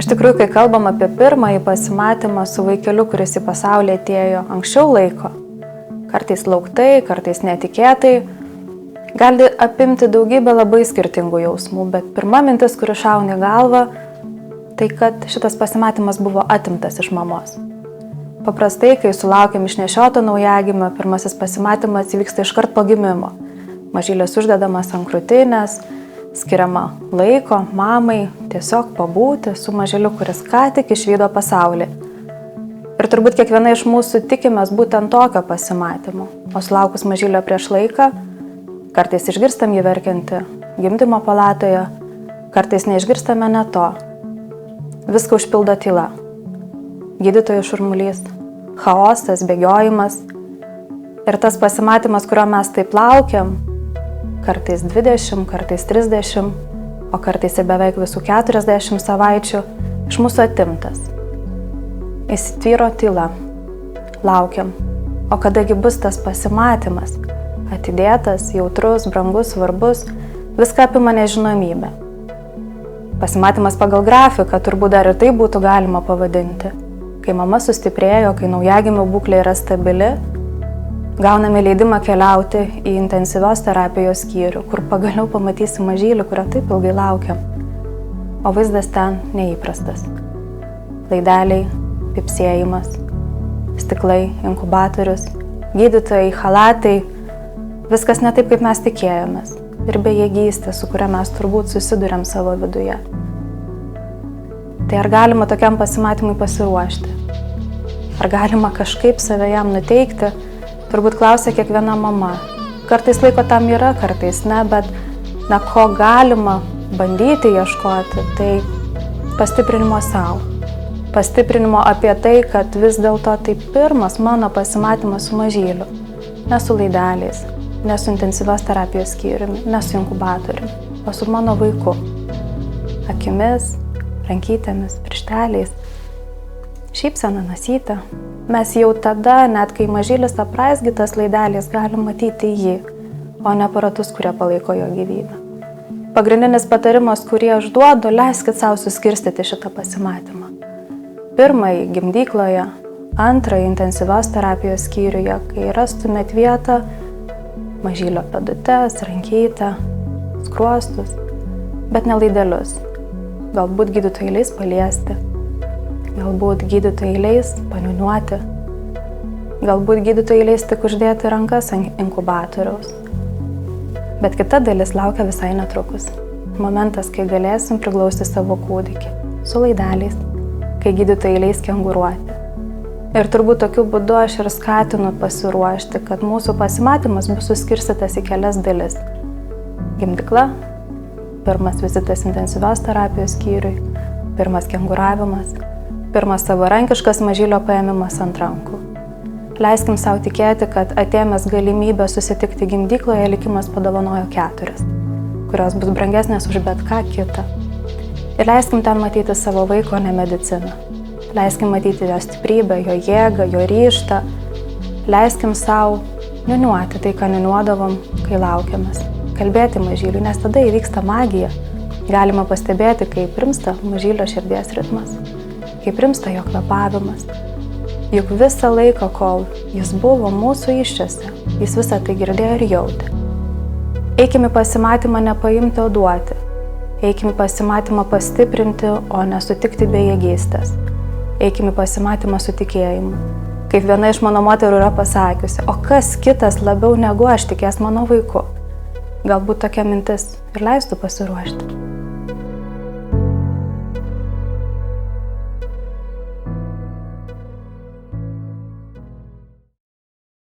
Iš tikrųjų, kai kalbam apie pirmąjį pasimatymą su vaikeliu, kuris į pasaulį atėjo anksčiau laiko, kartais lauktai, kartais netikėtai, gali apimti daugybę labai skirtingų jausmų, bet pirma mintis, kuri šauna į galvą, tai kad šitas pasimatymas buvo atimtas iš mamos. Paprastai, kai sulaukiam išnešioto naujagimio, pirmasis pasimatymas įvyksta iškart po gimimo. Mažylis uždedamas ant krūtinės, skiriama laiko mamai tiesiog pabūti su mažyliu, kuris ką tik išvydo pasaulį. Ir turbūt kiekviena iš mūsų tikimės būtent tokio pasimatymo. O sulaukus mažylio prieš laiką, kartais išgirstam jį verkiantį gimdymo palatoje, kartais neišgirstame ne to. Viską užpildo tyla. Gydytojų šurmulys, chaosas, bėgiojimas. Ir tas pasimatymas, kurio mes taip laukiam, kartais 20, kartais 30, o kartais ir beveik visų 40 savaičių, iš mūsų atimtas. Įsitvyro tyla. Laukiam. O kadagi bus tas pasimatymas? Atidėtas, jautrus, brangus, svarbus, viską apima nežinomybė. Pasimatymas pagal grafiką turbūt dar ir tai būtų galima pavadinti. Kai mama sustiprėjo, kai naujagimio būklė yra stabili, gauname leidimą keliauti į intensyvios terapijos skyrių, kur pagaliau pamatysi mažylį, kurio taip ilgai laukiam. O vaizdas ten neįprastas. Laideliai, pipsėjimas, stiklai, inkubatorius, gydytojai, chalatai, viskas ne taip, kaip mes tikėjomės. Ir bejėgystė, su kuria mes turbūt susiduriam savo viduje. Tai ar galima tokiam pasimatymui pasiruošti? Ar galima kažkaip save jam nuteikti? Turbūt klausia kiekviena mama. Kartais laiko tam yra, kartais ne, bet ko galima bandyti ieškoti, tai pastiprinimo savo. Pastiprinimo apie tai, kad vis dėlto tai pirmas mano pasimatymas su mažyliu. Ne su laideliais, ne su intensyvios terapijos skyriumi, ne su inkubatoriumi, o su mano vaiku. Akimis, rankytėmis, piršteliais, šypsena, nosytė. Mes jau tada, net kai mažylis apraizgytas laideliais, galim matyti jį, o ne aparatus, kurie palaiko jo gyvybę. Pagrindinis patarimas, kurį aš duodu, leiskit savo suskirstyti šitą pasimatymą. Pirmąjį gimdykloje, antrąjį intensyvios terapijos skyriuje, kai rastumėt vietą mažylio pėdutes, rankytę, skruostus, bet ne laidelius. Galbūt gydytojai leis paliesti, galbūt gydytojai leis paniūniuoti, galbūt gydytojai leis tik uždėti rankas ant inkubatoriaus. Bet kita dalis laukia visai netrukus. Momentas, kai galėsim priglausti savo kūdikį su laideliais, kai gydytojai leis kenguruoti. Ir turbūt tokiu būdu aš ir skatinu pasiruošti, kad mūsų pasimatymas bus suskirstytas į kelias dalis. Gimdykla, pirmas vizitas intensyvios terapijos skyriui, pirmas kenguravimas, pirmas savarankiškas mažylio paėmimas ant rankų. Leiskim savo tikėti, kad atėmęs galimybę susitikti gimdykloje, likimas padovanojo 4, kurios bus brangesnės už bet ką kitą. Ir leiskim ten matyti savo vaiko, ne mediciną. Leiskim matyti jo stiprybę, jo jėgą, jo ryžtą. Leiskim savo niūniuoti tai, ką niūniuodavom, kai laukiamės. Kalbėti mažyliui, nes tada įvyksta magija. Galima pastebėti, kaip rimsta mažylio širdies ritmas, kaip rimsta jo kvėpavimas. Juk visą laiką, kol jis buvo mūsų įsčiose, jis visą tai girdėjo ir jautė. Eikim į pasimatymą nepaimti, o duoti. Eikim į pasimatymą pastiprinti, o nesutikti bejėgystės. Eikim į pasimatymą su tikėjimu. Kaip viena iš mano moterų yra pasakiusi, o kas kitas labiau negu aš tikės mano vaiku? Galbūt tokia mintis ir leistų pasiruošti.